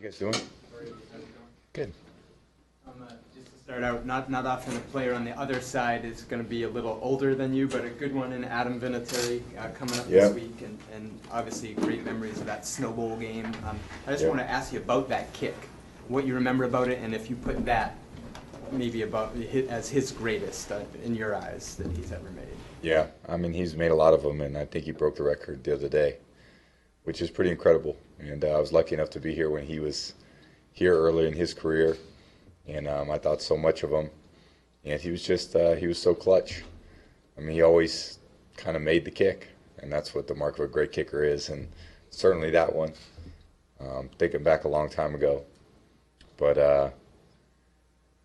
you guys doing? Good. Just to start out, not often a player on the other side is going to be a little older than you, but a good one in Adam Vinatieri coming up this week, and obviously great memories of that Snow Bowl game. I just want to ask you about that kick, what you remember about it, and if you put that maybe about as his greatest in your eyes that he's ever made. Yeah, I mean, he's made a lot of them, and I think he broke the record the other day, which is pretty incredible. And I was lucky enough to be here when he was here early in his career, and I thought so much of him. And he was just, he was so clutch. I mean, he always kind of made the kick, and that's what the mark of a great kicker is, and certainly that one, thinking back a long time ago. But, I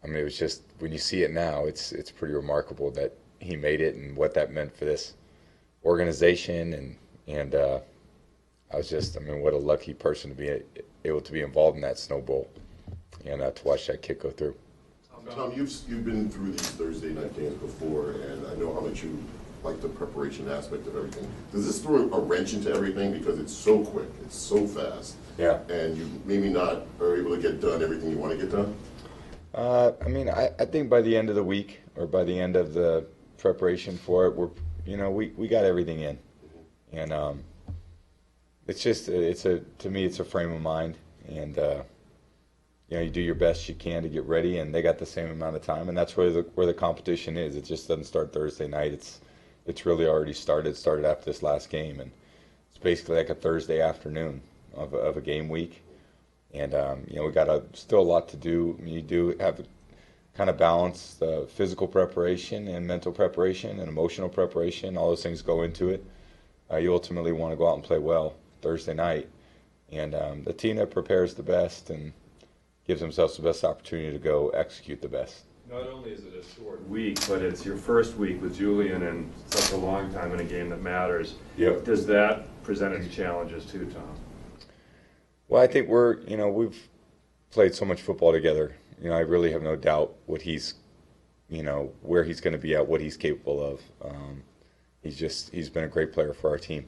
mean, it was just, when you see it now, it's pretty remarkable that he made it and what that meant for this organization. And I was just, I mean, what a lucky person to be able to be involved in that Snow Bowl and to watch that kick go through. Tom, you've been through these Thursday night games before, and I know how much you like the preparation aspect of everything. Does this throw a wrench into everything because it's so quick, it's so fast, and you maybe not are able to get done everything you want to get done? I mean, I think by the end of the week or by the end of the preparation for it, we got everything in, and it's just to me it's a frame of mind, and you do your best you can to get ready, and they got the same amount of time, and that's where the competition is. It just doesn't start Thursday night. It's really already started. It started after this last game, and it's basically like a Thursday afternoon of a game week. And, we got still a lot to do. I mean, you do have to kind of balance the physical preparation and mental preparation and emotional preparation. All those things go into it. You ultimately want to go out and play well Thursday night. And the team that prepares the best and gives themselves the best opportunity to go execute the best. Not only is it a short week, but it's your first week with Julian and such a long time in a game that matters. Yep. Does that present any challenges too, Tom? Well, I think we've played so much football together. I really have no doubt what he's, where he's going to be at, what he's capable of. He's been a great player for our team.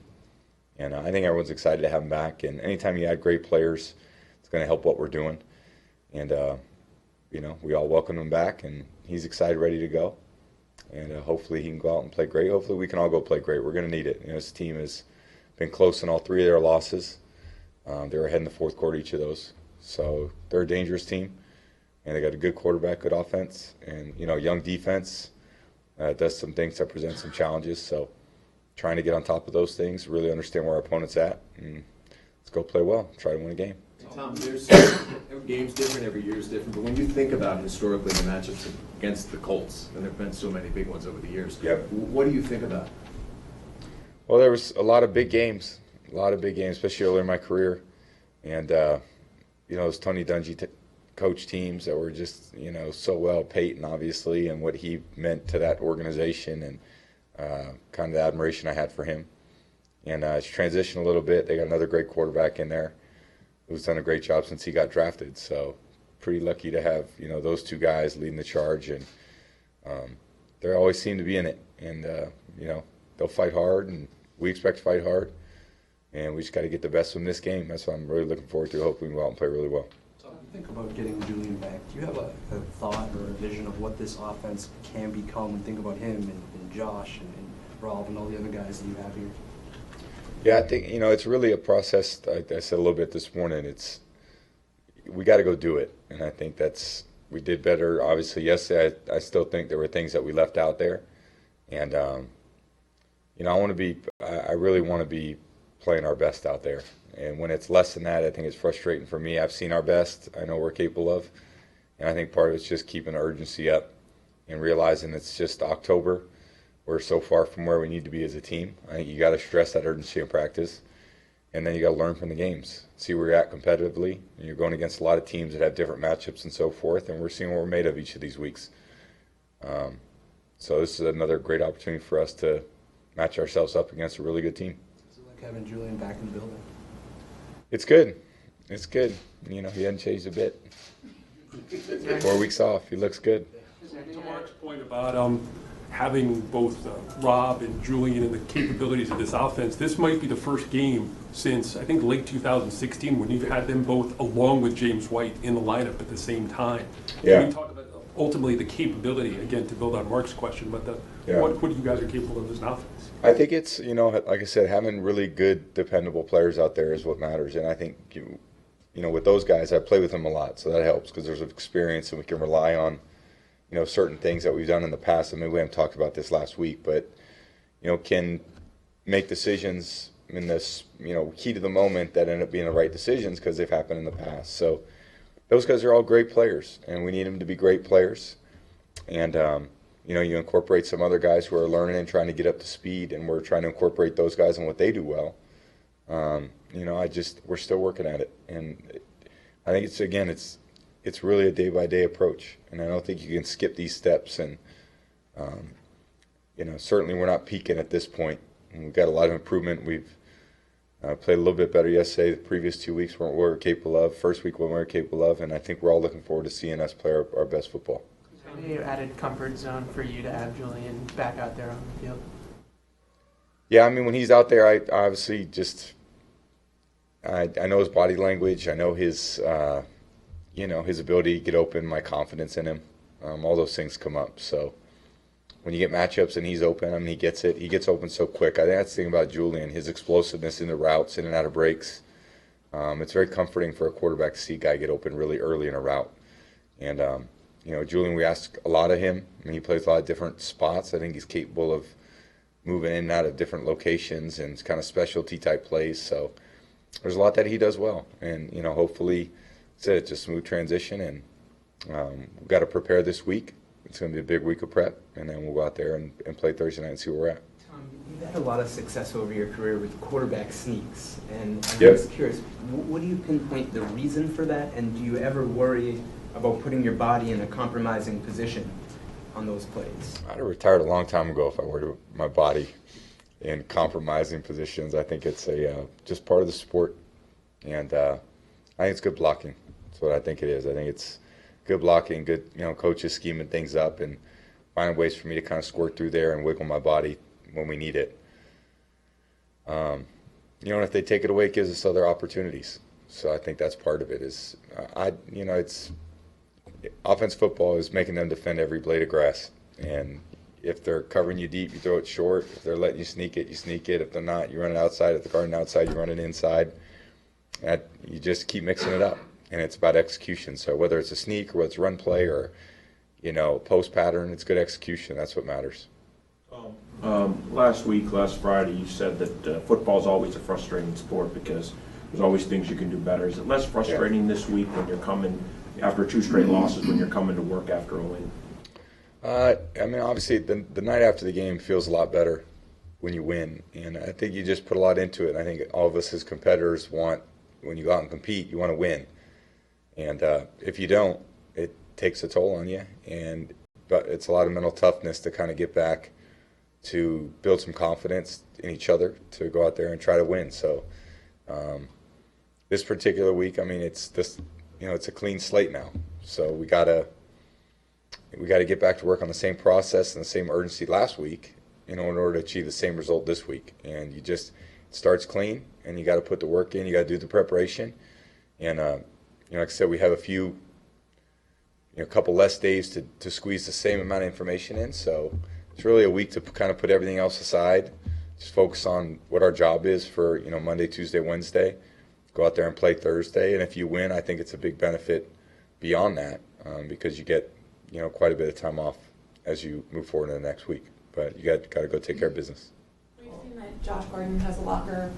And I think everyone's excited to have him back. And anytime you add great players, it's going to help what we're doing. And, we all welcome him back, and he's excited, ready to go. And hopefully he can go out and play great. Hopefully we can all go play great. We're going to need it. This team has been close in all three of their losses. They were ahead in the fourth quarter each of those. So they're a dangerous team, and they got a good quarterback, good offense, and, young defense does some things that present some challenges. So trying to get on top of those things, really understand where our opponent's at, and let's go play well, try to win a game. Tom, every game's different, every year's different, but when you think about historically the matchups against the Colts, and there have been so many big ones over the years, what do you think about? Well, there was a lot of big games, especially earlier in my career. And, those Tony Dungy coach teams that were just, so well, Peyton, obviously, and what he meant to that organization, and kind of the admiration I had for him. And it's transitioned a little bit. They got another great quarterback in there who's done a great job since he got drafted. So pretty lucky to have, those two guys leading the charge. And they always seem to be in it. And, they'll fight hard, and we expect to fight hard. And we just got to get the best from this game. That's what I'm really looking forward to. Hopefully we go out and play really well. So when you think about getting Julian back, do you have a thought or a vision of what this offense can become? And think about him and Josh and Rob and all the other guys that you have here. Yeah, I think, it's really a process. I said a little bit this morning. We got to go do it. And I think we did better. Obviously, yesterday, I still think there were things that we left out there. And, I really want to be playing our best out there. And when it's less than that, I think it's frustrating for me. I've seen our best. I know we're capable of. And I think part of it's just keeping the urgency up and realizing it's just October. We're so far from where we need to be as a team. I think you got to stress that urgency in practice. And then you got to learn from the games. See where you're at competitively. And you're going against a lot of teams that have different matchups and so forth. And we're seeing what we're made of each of these weeks. So this is another great opportunity for us to match ourselves up against a really good team. Having Julian back in the building? It's good. It's good. He hasn't changed a bit. 4 weeks off. He looks good. To Mark's point about having both Rob and Julian and the capabilities of this offense, this might be the first game since, I think, late 2016 when you've had them both along with James White in the lineup at the same time. Yeah. Can you talk about ultimately the capability, again, to build on Mark's question, but what you guys are capable of as an offense? I think it's, like I said, having really good, dependable players out there is what matters. And I think, with those guys, I play with them a lot, so that helps because there's experience and we can rely on, certain things that we've done in the past. I mean, we haven't talked about this last week, but, can make decisions in this, heat of the moment that end up being the right decisions because they've happened in the past. So those guys are all great players, and we need them to be great players. And, you incorporate some other guys who are learning and trying to get up to speed, and we're trying to incorporate those guys and what they do well. We're still working at it. And I think it's really a day-by-day approach. And I don't think you can skip these steps. And, certainly we're not peaking at this point. And we've got a lot of improvement. We've played a little bit better yesterday. The previous 2 weeks weren't what we were capable of. First week we weren't capable of. And I think we're all looking forward to seeing us play our best football. Any added comfort zone for you to have Julian back out there on the field? Yeah, I mean, when he's out there, I obviously just I know his body language. I know his his ability to get open, my confidence in him. All those things come up. So when you get matchups and he's open, I mean, he gets it. He gets open so quick. I think that's the thing about Julian, his explosiveness in the routes, in and out of breaks. It's very comforting for a quarterback to see a guy get open really early in a route. And Julian, we ask a lot of him. I mean, he plays a lot of different spots. I think he's capable of moving in and out of different locations and kind of specialty type plays. So there's a lot that he does well. And, hopefully it's a smooth transition. And we've got to prepare this week. It's going to be a big week of prep. And then we'll go out there and play Thursday night and see where we're at. Tom, you've had a lot of success over your career with quarterback sneaks. And I'm Yep. just curious, what do you pinpoint the reason for that? And do you ever worry about putting your body in a compromising position on those plays? I'd have retired a long time ago if I were to my body in compromising positions. I think it's just part of the sport, and I think it's good blocking. That's what I think it is. I think it's good blocking, good coaches scheming things up and finding ways for me to kind of squirt through there and wiggle my body when we need it. And if they take it away, it gives us other opportunities. So I think that's part of it. It's offense football is making them defend every blade of grass. And if they're covering you deep, you throw it short. If they're letting you sneak it, you sneak it. If they're not, you run it outside. If they're guarding outside, you run it inside. And you just keep mixing it up. And it's about execution. So whether it's a sneak or whether it's run play or, post pattern, it's good execution. That's what matters. Last Friday, you said that football is always a frustrating sport because there's always things you can do better. Is it less frustrating this week when you're coming after 2 straight losses, when you're coming to work after a win? Obviously, the night after the game feels a lot better when you win. And I think you just put a lot into it. I think all of us as competitors want, when you go out and compete, you want to win. And if you don't, it takes a toll on you. But it's a lot of mental toughness to kind of get back to build some confidence in each other to go out there and try to win. So this particular week, it's a clean slate now. So we gotta get back to work on the same process and the same urgency last week, in order to achieve the same result this week. And it starts clean, and you got to put the work in. You got to do the preparation, and like I said, we have a couple less days to squeeze the same amount of information in. So it's really a week to kind of put everything else aside, just focus on what our job is for Monday, Tuesday, Wednesday. Go out there and play Thursday, and if you win, I think it's a big benefit beyond that, because you get quite a bit of time off as you move forward in the next week. But you got to go take care of business. We've seen that Josh Gordon has a locker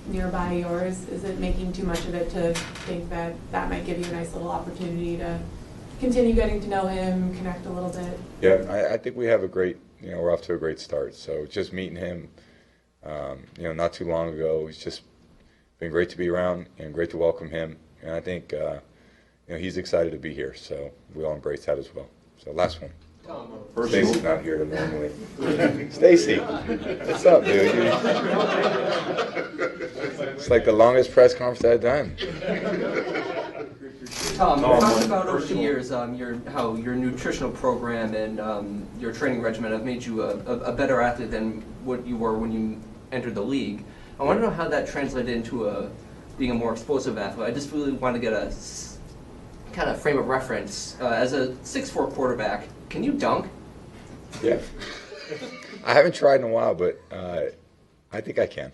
nearby yours. Is it making too much of it to think that might give you a nice little opportunity to continue getting to know him, connect a little bit? Yeah, I think we have we're off to a great start. So just meeting him, not too long ago, it's just been great to be around and great to welcome him. And I think, he's excited to be here. So we all embrace that as well. So last one. Stacy's not here normally. Stacy, what's up, dude? It's like the longest press conference I've done. Tom, you Tom, talked one about over the personal- years how your nutritional program and your training regimen have made you a better athlete than what you were when you entered the league. I want to know how that translated into being a more explosive athlete. I just really want to get a kind of frame of reference. As a 6'4" quarterback, can you dunk? Yeah. I haven't tried in a while, but I think I can.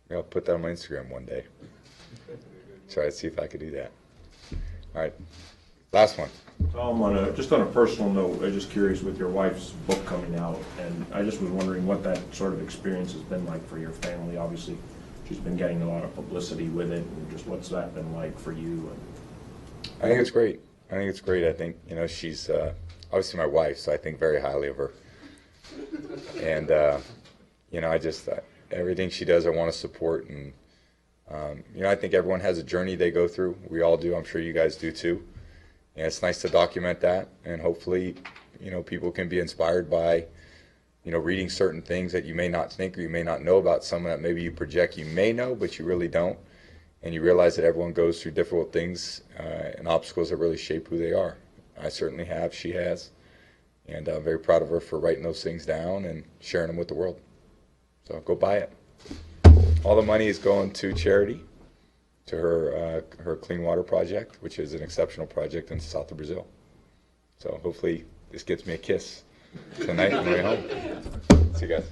Maybe I'll put that on my Instagram one day. Try to see if I could do that. All right. Last one. Tom, just on a personal note, I'm just curious with your wife's book coming out, and I just was wondering what that sort of experience has been like for your family. Obviously, she's been getting a lot of publicity with it, and just what's that been like for you? I think it's great. I think, she's obviously my wife, so I think very highly of her. And, I just, everything she does, I want to support. And, I think everyone has a journey they go through. We all do. I'm sure you guys do too. And it's nice to document that. And hopefully, people can be inspired by, reading certain things that you may not think or you may not know about someone that maybe you project you may know, but you really don't. And you realize that everyone goes through difficult things and obstacles that really shape who they are. I certainly have. She has. And I'm very proud of her for writing those things down and sharing them with the world. So go buy it. All the money is going to charity, to her Clean Water Project, which is an exceptional project in the south of Brazil. So hopefully this gets me a kiss tonight on my way home. See you guys.